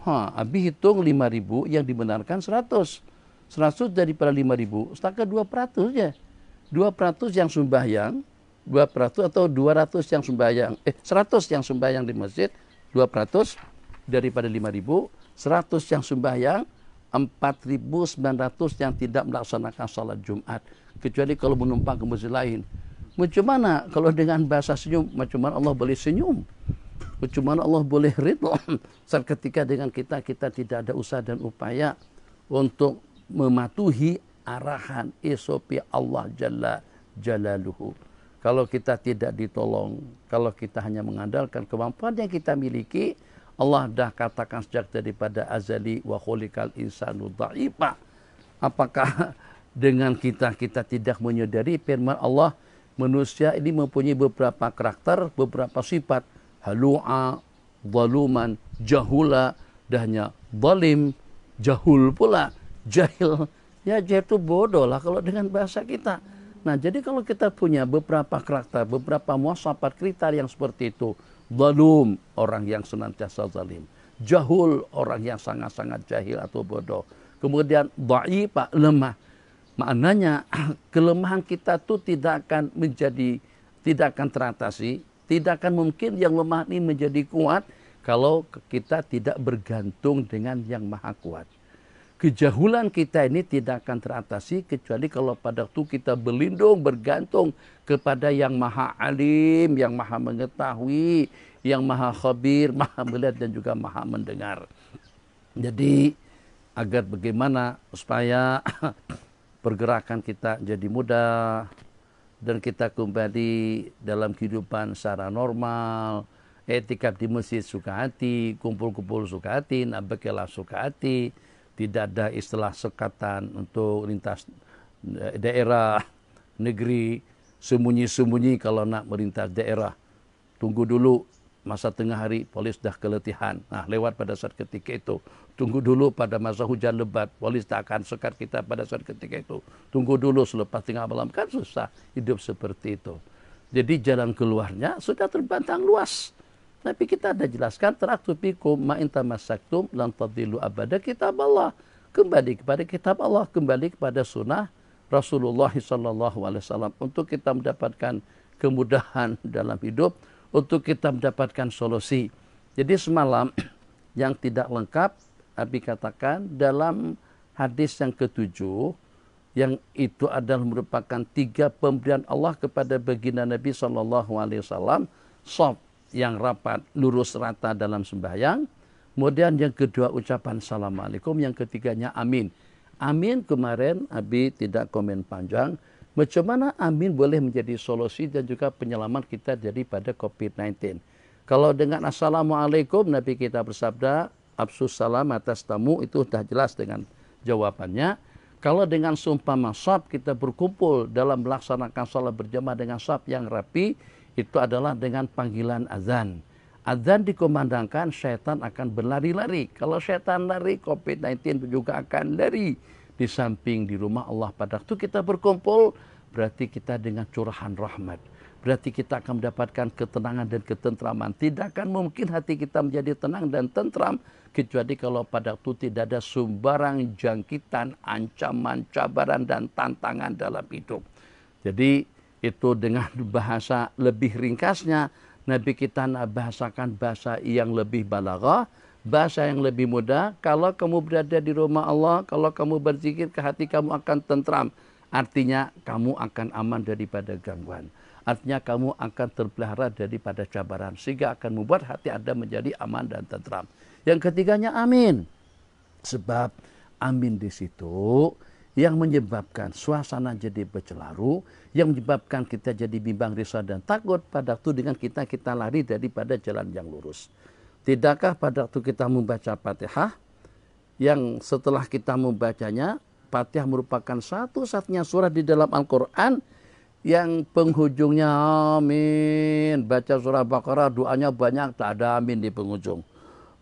A: Abi hitung 5 ribu yang dibenarkan 100 daripada 5 ribu, setakat 2% ya. 2% yang sembahyang, 2% atau 200 yang sembahyang, 100 yang sembahyang di masjid, 2% daripada 5 ribu, 100 yang sembahyang, 4.900 yang tidak melaksanakan salat Jumat. Kecuali kalau menumpang ke masjid lain. Macam mana kalau dengan bahasa senyum, macam mana Allah boleh senyum? Macam mana Allah boleh ridha? Saat ketika dengan kita tidak ada usaha dan upaya untuk mematuhi arahan SOP Allah Jalla Jalaluhu. Kalau kita tidak ditolong, kalau kita hanya mengandalkan kemampuan yang kita miliki, Allah dah katakan sejak daripada azali wa khuliqal insanu dha'ifa. Apakah dengan kita tidak menyadari firman Allah, manusia ini mempunyai beberapa karakter, beberapa sifat, halu'a, zaluman, jahula, dahnya zalim, jahul pula, jahil. Ya jahil itu bodoh lah kalau dengan bahasa kita. Nah, jadi kalau kita punya beberapa karakter, beberapa muasafat kriteria yang seperti itu, zalum, orang yang senantiasa zalim, jahul, orang yang sangat-sangat jahil atau bodoh, kemudian dhaif, lemah. Maknanya kelemahan kita tuh tidak akan teratasi, tidak akan mungkin yang lemah ini menjadi kuat kalau kita tidak bergantung dengan yang maha kuat. Kejahulan kita ini tidak akan teratasi kecuali kalau pada waktu kita berlindung, bergantung kepada yang maha alim, yang maha mengetahui, yang maha khabir, maha melihat dan juga maha mendengar. Jadi agar bagaimana supaya pergerakan kita jadi mudah dan kita kembali dalam kehidupan secara normal, etikaf di masjid suka hati, kumpul-kumpul suka hati, nabekelah suka hati. Tidak ada istilah sekatan untuk lintas daerah, negeri, sembunyi-sembunyi kalau nak melintas daerah. Tunggu dulu masa tengah hari, polis dah keletihan. Nah, lewat pada saat ketika itu. Tunggu dulu pada masa hujan lebat, polis tak akan sekat kita pada saat ketika itu. Tunggu dulu selepas tengah malam, kan susah hidup seperti itu. Jadi jalan keluarnya sudah terbentang luas. Tapi kita ada jelaskan taraktu fikum ma in tamassaktum lan tadillu abada kitab Allah. Kembali kepada kitab Allah, kembali kepada sunnah Rasulullah SAW untuk kita mendapatkan kemudahan dalam hidup, untuk kita mendapatkan solusi. Jadi semalam yang tidak lengkap Abi katakan dalam hadis yang ketujuh, yang itu adalah merupakan 3 pemberian Allah kepada baginda Nabi SAW, shaf yang rapat, lurus rata dalam sembahyang. Kemudian yang kedua ucapan Assalamualaikum. Yang ketiganya amin. Amin kemarin Abi tidak komen panjang. Macam mana amin boleh menjadi solusi dan juga penyelamat kita daripada COVID-19. Kalau dengan Assalamualaikum Nabi kita bersabda, absus salam atas tamu, itu sudah jelas dengan jawabannya. Kalau dengan sumpah shaf kita berkumpul dalam melaksanakan salat berjamaah dengan shaf yang rapi, itu adalah dengan panggilan azan. Azan dikumandangkan, syaitan akan berlari-lari. Kalau syaitan lari, COVID-19 juga akan lari. Di samping di rumah Allah pada waktu kita berkumpul, berarti kita dengan curahan rahmat. Berarti kita akan mendapatkan ketenangan dan ketentraman. Tidak akan mungkin hati kita menjadi tenang dan tentram, kecuali kalau pada waktu tidak ada sumbarang jangkitan, ancaman, cabaran, dan tantangan dalam hidup. Jadi, itu dengan bahasa lebih ringkasnya, Nabi kita nak bahasakan bahasa yang lebih balaghah, bahasa yang lebih mudah. Kalau kamu berada di rumah Allah, kalau kamu berzikir, ke hati kamu akan tentram. Artinya kamu akan aman daripada gangguan. Artinya kamu akan terpelihara daripada cabaran. Sehingga akan membuat hati Anda menjadi aman dan tentram. Yang ketiganya amin. Sebab amin di situ yang menyebabkan suasana jadi bercelaru, yang menyebabkan kita jadi bimbang, risau dan takut pada waktu dengan kita lari daripada jalan yang lurus. Tidakkah pada waktu kita membaca Fatihah, yang setelah kita membacanya, Fatihah merupakan satu-satunya surah di dalam Al-Quran yang penghujungnya amin. Baca surah Baqarah doanya banyak, tak ada amin di penghujung.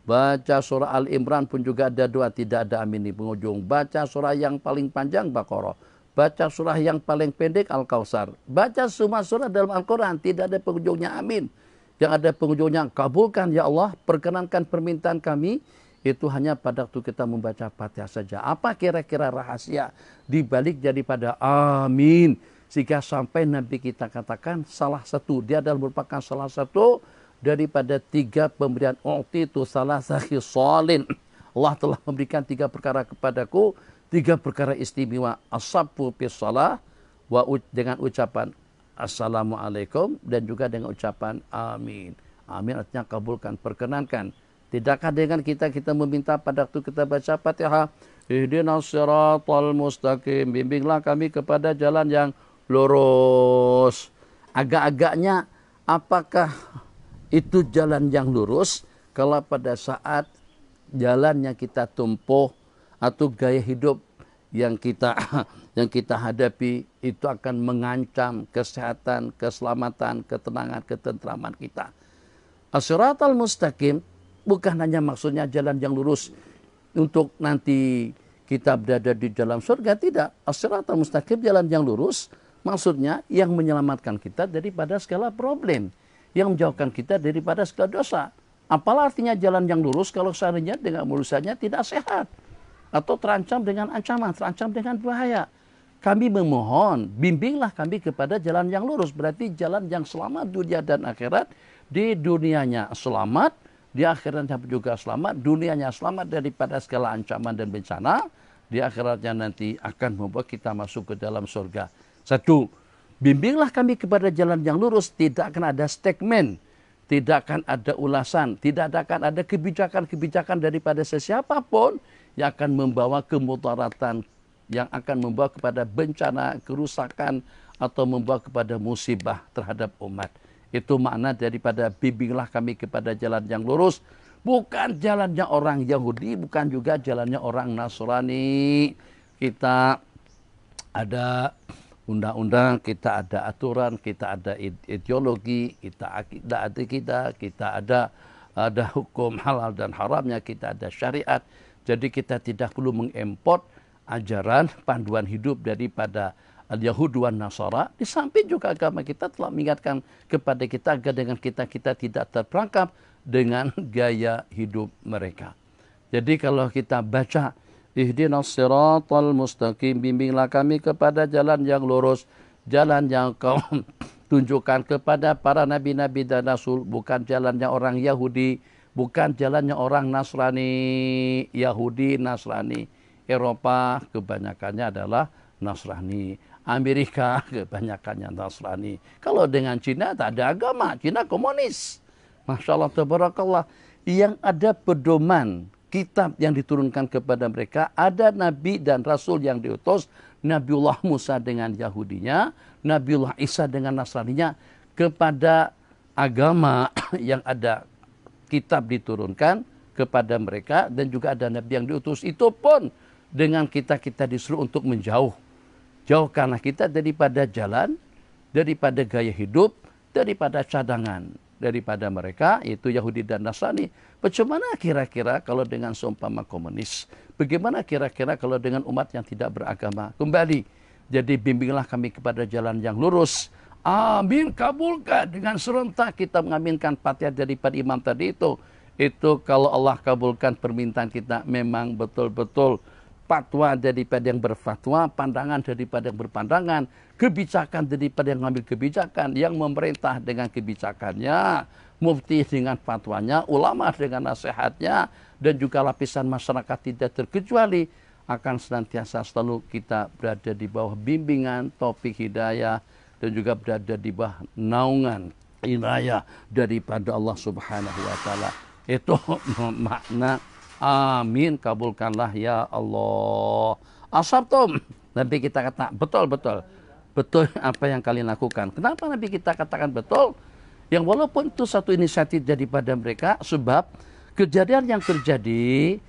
A: Baca surah Al-Imran pun juga ada doa, tidak ada amin di penghujung. Baca surah yang paling panjang Baqarah. Baca surah yang paling pendek Al-Kautsar. Baca semua surah dalam Al-Quran, tidak ada penghujungnya amin. Yang ada penghujungnya, kabulkan ya Allah, perkenankan permintaan kami. Itu hanya pada waktu kita membaca Fatihah saja. Apa kira-kira rahasia dibalik daripada amin? Sehingga sampai Nabi kita katakan salah satu, dia adalah merupakan salah satu daripada 3 pemberian itu salah khisalin. Allah telah memberikan 3 perkara kepadaku, 3 perkara istimewa. As-sabbu bis salah, dengan ucapan Assalamualaikum, dan juga dengan ucapan amin. Amin artinya kabulkan, perkenankan. Tidakkah dengan kita meminta pada waktu kita baca Fatihah, ihdinas siratal mustaqim, bimbinglah kami kepada jalan yang lurus. Agak-agaknya apakah itu jalan yang lurus kalau pada saat jalannya kita tempuh atau gaya hidup yang kita hadapi itu akan mengancam kesehatan, keselamatan, ketenangan, ketentraman kita. As-siratal mustaqim bukan hanya maksudnya jalan yang lurus untuk nanti kita berada di dalam surga, tidak. As-siratal mustaqim jalan yang lurus Maksudnya yang menyelamatkan kita daripada segala problem, yang menjauhkan kita daripada segala dosa. Apalah artinya jalan yang lurus kalau seandainya dengan mulusannya tidak sehat atau terancam dengan ancaman, terancam dengan bahaya. Kami memohon, bimbinglah kami kepada jalan yang lurus. Berarti jalan yang selamat dunia dan akhirat. Di dunianya selamat, di akhiratnya juga selamat. Dunianya selamat daripada segala ancaman dan bencana. Di akhiratnya nanti akan membuat kita masuk ke dalam surga. Satu, bimbinglah kami kepada jalan yang lurus. Tidak akan ada statement, tidak akan ada ulasan, tidak akan ada kebijakan-kebijakan daripada sesiapapun yang akan membawa kemudaratan, yang akan membawa kepada bencana, kerusakan, atau membawa kepada musibah terhadap umat. Itu makna daripada bimbinglah kami kepada jalan yang lurus. Bukan jalannya orang Yahudi, bukan juga jalannya orang Nasrani. Kita ada undang-undang, kita ada aturan, kita ada ideologi, kita ada hukum halal dan haramnya, kita ada syariat. Jadi kita tidak perlu mengimport ajaran panduan hidup daripada al-Yahud wan Nasara. Di samping juga agama kita telah mengingatkan kepada kita agar dengan kita tidak terperangkap dengan gaya hidup mereka. Jadi kalau kita baca ihdinas siratal mustaqim, bimbinglah kami kepada jalan yang lurus, jalan yang kau tunjukkan kepada para nabi-nabi dan rasul, bukan jalannya orang Yahudi, bukan jalannya orang Nasrani. Yahudi, Nasrani. Eropa kebanyakannya adalah Nasrani. Amerika kebanyakannya Nasrani. Kalau dengan Cina tak ada agama. Cina komunis. Masya Allah, tabarakallah. Yang ada pedoman kitab yang diturunkan kepada mereka. Ada nabi dan rasul yang diutus. Nabiullah Musa dengan Yahudinya. Nabiullah Isa dengan Nasraninya. Kepada agama yang ada kitab diturunkan kepada mereka. Dan juga ada nabi yang diutus. Itu pun dengan kita disuruh untuk menjauh. Jauhkanlah kita daripada jalan, daripada gaya hidup, daripada cadangan. Daripada mereka, yaitu Yahudi dan Nasrani. Bagaimana kira-kira kalau dengan seumpama komunis? Bagaimana kira-kira kalau dengan umat yang tidak beragama? Kembali, jadi bimbinglah kami kepada jalan yang lurus. Amin, kabulkan. Dengan serentak kita mengaminkan Fatihah daripada imam tadi itu. Itu kalau Allah kabulkan permintaan kita memang betul-betul fatwa daripada yang berfatwa, pandangan daripada yang berpandangan, kebijakan daripada yang mengambil kebijakan, yang memerintah dengan kebijakannya, mufti dengan fatwanya, ulama dengan nasihatnya, dan juga lapisan masyarakat tidak terkecuali akan senantiasa selalu kita berada di bawah bimbingan, taufik hidayah, dan juga berada di bawah naungan inayah daripada Allah Subhanahu wa taala. Itu makna amin, kabulkanlah ya Allah. Asabtum. Nabi kita kata betul apa yang kalian lakukan. Kenapa Nabi kita katakan betul? Yang walaupun itu satu inisiatif daripada mereka, sebab kejadian yang terjadi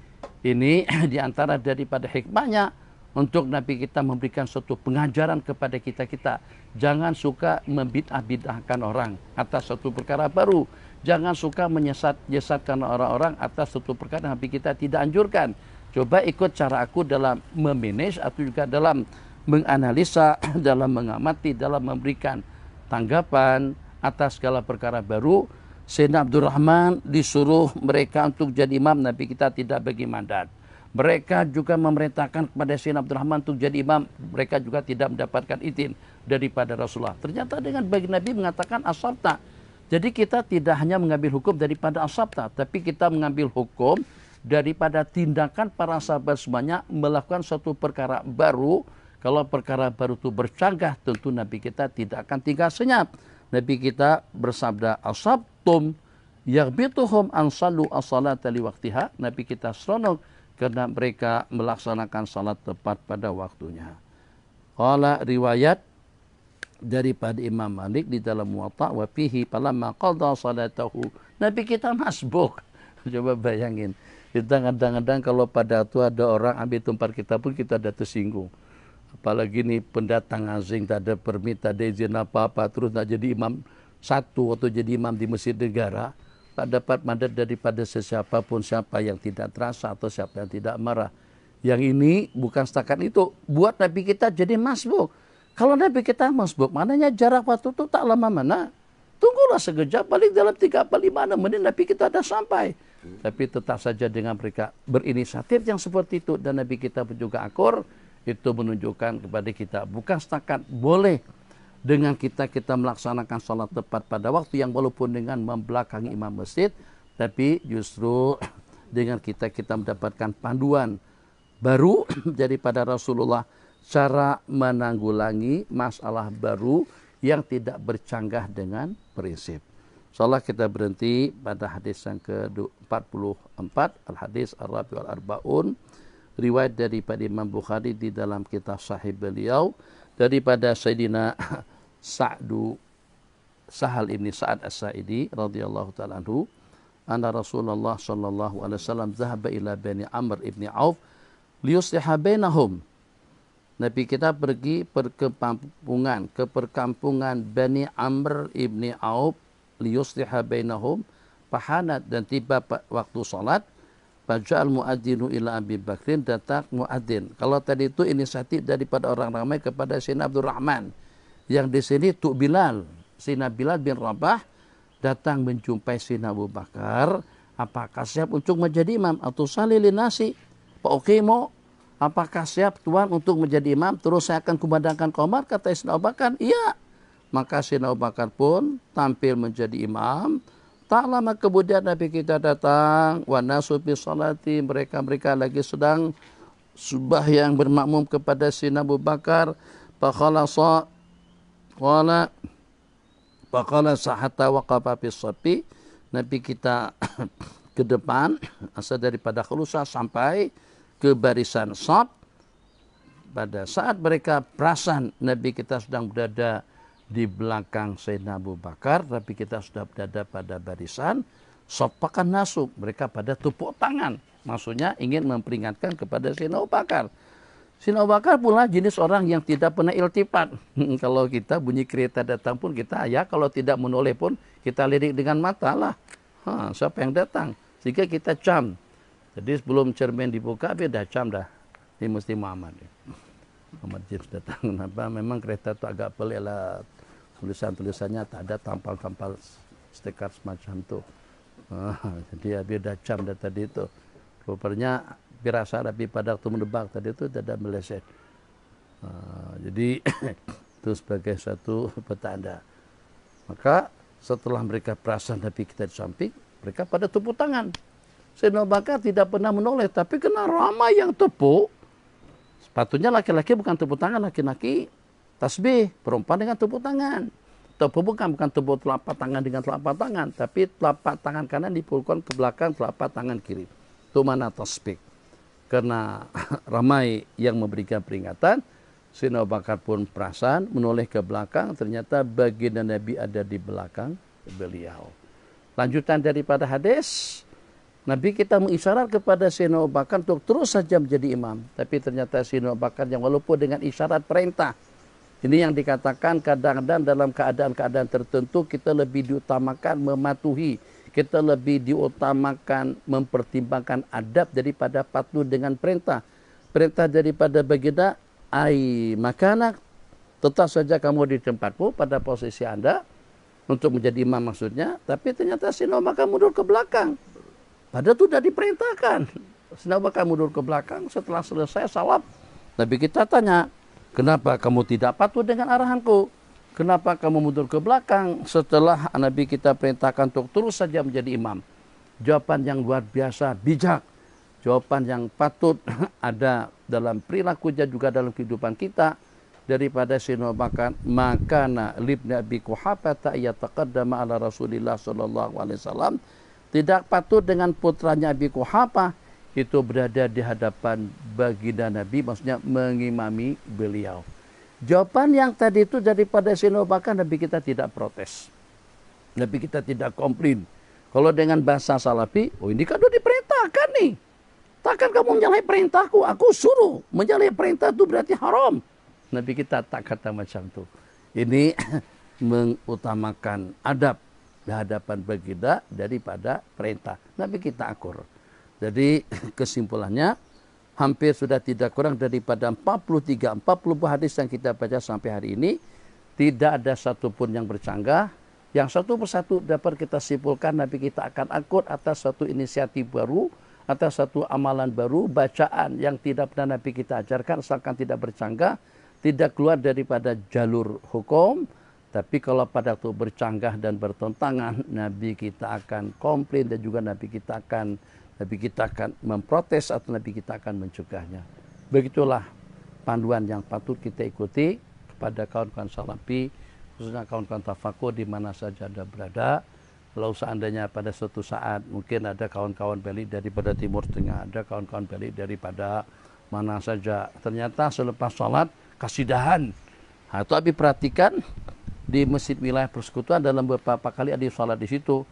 A: ini diantara daripada hikmahnya untuk Nabi kita memberikan suatu pengajaran kepada kita. Jangan suka membid'ah-bid'ahkan orang atas suatu perkara baru. Jangan suka menyesatkan orang-orang atas suatu perkara yang Nabi kita tidak anjurkan. Coba ikut cara aku dalam memanage atau juga dalam menganalisa, dalam mengamati, dalam memberikan tanggapan atas segala perkara baru. Sayyidina Abdurrahman disuruh mereka untuk jadi imam, Nabi kita tidak bagi mandat. Mereka juga memerintahkan kepada Sayyidina Abdurrahman untuk jadi imam, mereka juga tidak mendapatkan izin daripada Rasulullah. Ternyata dengan bagi Nabi mengatakan asabta. Jadi kita tidak hanya mengambil hukum daripada asabta, tapi kita mengambil hukum daripada tindakan para sahabat semuanya melakukan suatu perkara baru. Kalau perkara baru itu bercanggah, tentu Nabi kita tidak akan tinggal senyap. Nabi kita bersabda, asabtum yaghbituhum an sallu as-salata li waqtiha. Nabi kita seronok karena mereka melaksanakan salat tepat pada waktunya. Qala riwayat daripada Imam Malik di dalam Muwatta, wa fihi falamma qada salatahu. Nabi kita masbuk. Coba bayangin. Kita kadang-kadang kalau pada waktu ada orang ambil tempat kita pun kita ada tersinggung. Apalagi nih pendatang asing, tak ada permit, tak ada izin apa-apa, terus nak jadi imam satu atau jadi imam di masjid negara, tak dapat mandat daripada sesiapapun, siapa yang tidak terasa atau siapa yang tidak marah. Yang ini bukan setakat itu, buat Nabi kita jadi masbuk. Kalau Nabi kita masbuk, maknanya jarak waktu itu tak lama mana. Tunggulah sekejap, balik dalam 3 apa 5 menit Nabi kita dah sampai. Tapi tetap saja dengan mereka berinisiatif yang seperti itu. Dan Nabi kita pun juga akur. Itu menunjukkan kepada kita. Bukan setakat boleh dengan kita melaksanakan sholat tepat pada waktu yang walaupun dengan membelakangi imam masjid. Tapi justru dengan kita mendapatkan panduan baru daripada Rasulullah. Cara menanggulangi masalah baru yang tidak bercanggah dengan prinsip. Insyaallah kita berhenti pada hadis yang ke-44, al-hadis ar-rabi wal-arba'un, riwayat daripada Imam Bukhari di dalam kitab sahih beliau daripada Sayyidina Sahal ibn Sa'ad as-Sa'idi radhiyallahu ta'ala anhu, anna Rasulullah sallallahu alaihi wasallam zahaba ila Bani Amr ibn Auf liyusliha bainahum. Nabi kita pergi ke perkampungan Bani Amr ibni Auf liyusliha bainahum, pahanat dan tiba waktu salat, faja'al muadzinu ila Abi Bakrin, datang muadzin. Kalau tadi itu inisiatif daripada orang ramai kepada Sayyidina Abdurrahman. Yang di sini Tuk Bilal, Sayyidina Bilal bin Rabah datang menjumpai Sayyidina Abu Bakar, apakah siap untuk menjadi imam atau salili nasi? Pak Okimo, apakah siap Tuhan untuk menjadi imam? Terus saya akan kumandangkan Komar, kata Sayyidina Abu Bakar. Iya. Maka Sayyidina Abu Bakar pun tampil menjadi imam. Tak lama kemudian Nabi kita datang. Wa nasu fi salati. Mereka lagi sedang sembahyang bermakmum kepada Sayyidina Abu Bakar. Faqala sahata waqafa fi safi. Nabi kita ke depan. Asal daripada khulusah sampai ke barisan saf. Pada saat mereka perasan Nabi kita sedang berada di belakang Sayyidina Abu Bakar, tapi kita sudah berada pada barisan, sopakan nasuk, mereka pada tepuk tangan. Maksudnya ingin memperingatkan kepada Sayyidina Abu Bakar. Sayyidina Abu Bakar pula jenis orang yang tidak pernah iltifat. Kalau kita bunyi kereta datang pun kita, ya kalau tidak menoleh pun kita lirik dengan mata lah. Siapa yang datang? Sehingga kita cam. Jadi sebelum cermin dibuka, dia dah cam dah. Ini mesti Muhammad. Muhammad James datang. Kenapa? Memang kereta itu agak pelik lah. Tulisan-tulisannya tak ada tampal-tampal stiker semacam itu. Jadi dia dah cam dah tadi itu. Rupanya pirasa Nabi pada waktu menebak tadi itu tidak meleset. Jadi itu sebagai satu petanda. Maka setelah mereka perasan Nabi kita di samping, mereka pada tepuk tangan. Sayyidina Abu Bakar tidak pernah menoleh, tapi kena ramai yang tepuk. Sepatutnya laki-laki bukan tepuk tangan, laki-laki tasbih, perempuan dengan tepuk tangan. Tepuk bukan tepuk telapak tangan dengan telapak tangan, tapi telapak tangan kanan dipukulkan ke belakang telapak tangan kiri. Itu mana tasbih. Karena ramai yang memberikan peringatan, Sayyidina Abu Bakar pun perasan, menoleh ke belakang, ternyata baginda Nabi ada di belakang beliau. Lanjutan daripada hadis, Nabi kita mengisyarat kepada Sayyidina Abu Bakar untuk terus saja menjadi imam. Tapi ternyata Sayyidina Abu Bakar yang walaupun dengan isyarat perintah, ini yang dikatakan kadang-kadang dalam keadaan-keadaan tertentu kita lebih diutamakan mematuhi. Kita lebih diutamakan mempertimbangkan adab daripada patuh dengan perintah. Perintah daripada baginda, makanak, tetap saja kamu di tempatmu pada posisi Anda untuk menjadi imam maksudnya. Tapi ternyata Sayyidina Abu Bakar mundur ke belakang. Padahal itu sudah diperintahkan. Sayyidina Abu Bakar mundur ke belakang, setelah selesai salat, Nabi kita tanya, kenapa kamu tidak patuh dengan arahanku? Kenapa kamu mundur ke belakang setelah Nabi kita perintahkan untuk terus saja menjadi imam? Jawaban yang luar biasa, bijak. Jawaban yang patut ada dalam perilaku dan juga dalam kehidupan kita daripada Sayyidina Abu Bakar. Makana libni Abi Quhafah yataqaddama ala Rasulillah sallallahu alaihi wasallam. Tidak patut dengan putranya Abi Quhafah itu berada di hadapan baginda Nabi, maksudnya mengimami beliau. Jawaban yang tadi itu daripada Sayyidina Abu Bakar, Nabi kita tidak protes. Nabi kita tidak komplain. Kalau dengan bahasa salafi, ini kan sudah diperintahkan nih. Takkan kamu menyalahi perintahku, aku suruh. Menyalahi perintah itu berarti haram. Nabi kita tak kata macam itu. Ini mengutamakan adab di hadapan baginda daripada perintah. Nabi kita akur. Jadi kesimpulannya, hampir sudah tidak kurang daripada 40 hadis yang kita baca sampai hari ini. Tidak ada satupun yang bercanggah. Yang satu persatu dapat kita simpulkan Nabi kita akan angkut atas satu inisiatif baru, atas satu amalan baru, bacaan yang tidak pernah Nabi kita ajarkan, asalkan tidak bercanggah, tidak keluar daripada jalur hukum. Tapi kalau pada waktu bercanggah dan bertentangan, Nabi kita akan komplain dan juga Nabi kita akan memprotes atau Nabi kita akan mencegahnya. Begitulah panduan yang patut kita ikuti kepada kawan-kawan salafi, khususnya kawan-kawan tafakur di mana saja Anda berada. Kalau seandainya pada suatu saat mungkin ada kawan-kawan balik daripada Timur Tengah, ada kawan-kawan balik daripada mana saja, ternyata selepas sholat kasidahan. Nah, itu Abi perhatikan di masjid wilayah persekutuan dalam beberapa kali ada sholat di situ.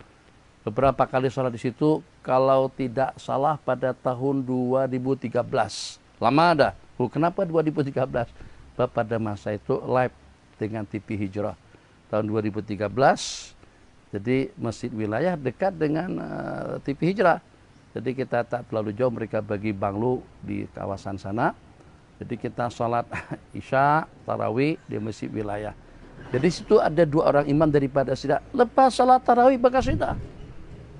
A: Beberapa kali sholat di situ, kalau tidak salah pada tahun 2013. Lama ada. Kenapa 2013? Pada masa itu live dengan TV Hijrah tahun 2013. Jadi masjid wilayah dekat dengan TV Hijrah. Jadi kita tak terlalu jauh, mereka bagi banglu di kawasan sana. Jadi kita sholat Isya, Tarawih di masjid wilayah. Jadi situ ada 2 orang imam daripada sida. Lepas sholat Tarawih berkasidah.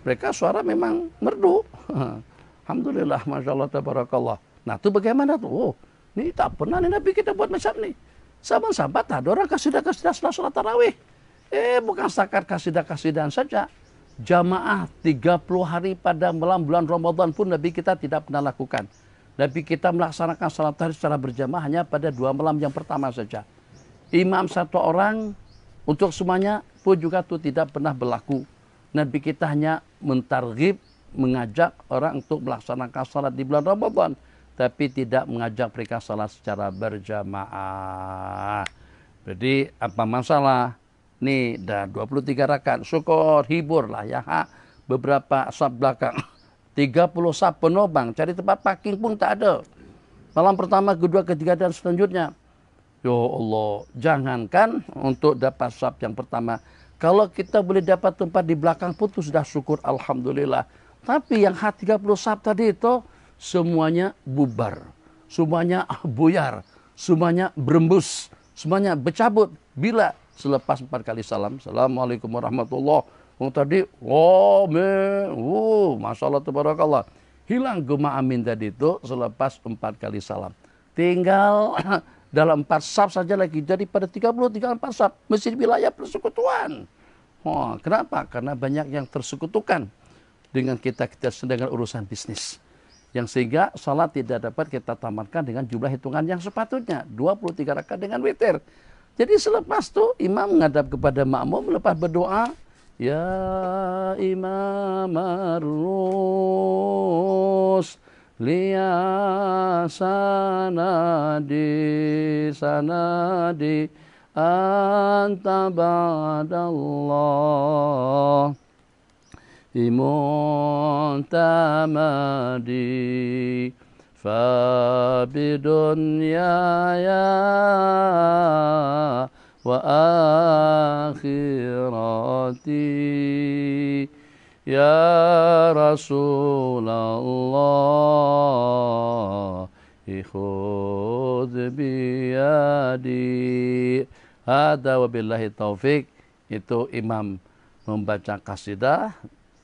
A: Mereka suara memang merdu. Alhamdulillah, Masya Allah, Tabarakallah. Nah itu bagaimana tuh? Oh, ini tak pernah nih Nabi kita buat macam nih. Sahabat-sahabat ada orang kasidah-kasidah setelah sholat tarawih. Bukan setakat kasidah-kasidahan saja. Jamaah 30 hari pada malam bulan Ramadan pun Nabi kita tidak pernah lakukan. Nabi kita melaksanakan sholat tarawih secara berjamaah hanya pada 2 malam yang pertama saja. Imam 1 orang untuk semuanya pun juga itu tidak pernah berlaku. Nabi kita hanya mentarghib, mengajak orang untuk melaksanakan salat di bulan Ramadan, tapi tidak mengajak mereka salat secara berjamaah. Jadi apa masalah? Nih dah 23 rakaat, syukur, hibur lah ya. Beberapa saf belakang, 30 saf penobang, cari tempat parking pun tak ada. Malam pertama, kedua, ketiga dan selanjutnya. Ya Allah, jangankan untuk dapat saf yang pertama. Kalau kita boleh dapat tempat di belakang pun itu sudah syukur, Alhamdulillah. Tapi yang 30 saf tadi itu semuanya bubar, semuanya buyar, semuanya berembus, semuanya bercabut. Bila selepas 4 kali salam, Assalamualaikum warahmatullahi wabarakatuh. Tadi, Masya Allah, Tabarakallah. Hilang gema amin tadi itu selepas 4 kali salam. Tinggal dalam 4 saf saja lagi. Jadi pada 34 saf, masjid wilayah persekutuan. Kenapa? Karena banyak yang tersekutukan dengan kita sedang urusan bisnis. Yang sehingga salat tidak dapat kita tamatkan dengan jumlah hitungan yang sepatutnya. 23 rakaat dengan witir. Jadi selepas itu imam menghadap kepada makmum, lepas berdoa, Ya Imam Arus, liya sanadi anta ba'dallah imuntamadi fa bidunyaya wa akhirati ya Rasulullah ikhud biyadi. Hada wabillahi taufik. Itu imam membaca kasidah,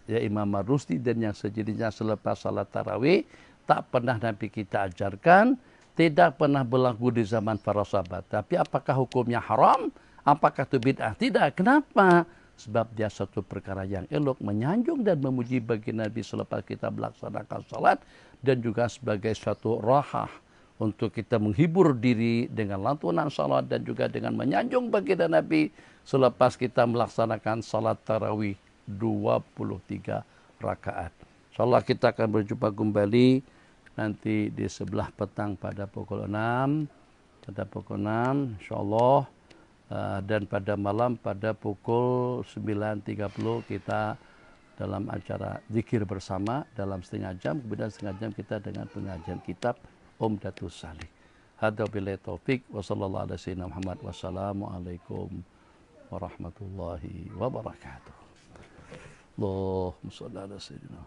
A: ya Imam Ar-Rusdi dan yang sejenisnya selepas salat tarawih. Tak pernah Nabi kita ajarkan, tidak pernah berlaku di zaman para sahabat. Tapi apakah hukumnya haram? Apakah itu bid'ah? Tidak. Kenapa? Sebab dia satu perkara yang elok, menyanjung dan memuji bagi Nabi selepas kita melaksanakan salat, dan juga sebagai suatu rahah untuk kita menghibur diri dengan lantunan salat dan juga dengan menyanjung baginda Nabi selepas kita melaksanakan salat tarawih 23 rakaat. Insyaallah kita akan berjumpa kembali nanti di sebelah petang pada pukul 6. Pada pukul 6 insyaallah. Dan pada malam pada pukul 9.30 kita dalam acara zikir bersama dalam setengah jam. Kemudian setengah jam kita dengan pengajian kitab Umdatus Salik. Hadza billahi taufik wa sallallahu ala sayyidina Muhammad. Wassalamualaikum warahmatullahi wabarakatuh. Allahumma shalli ala sayyidina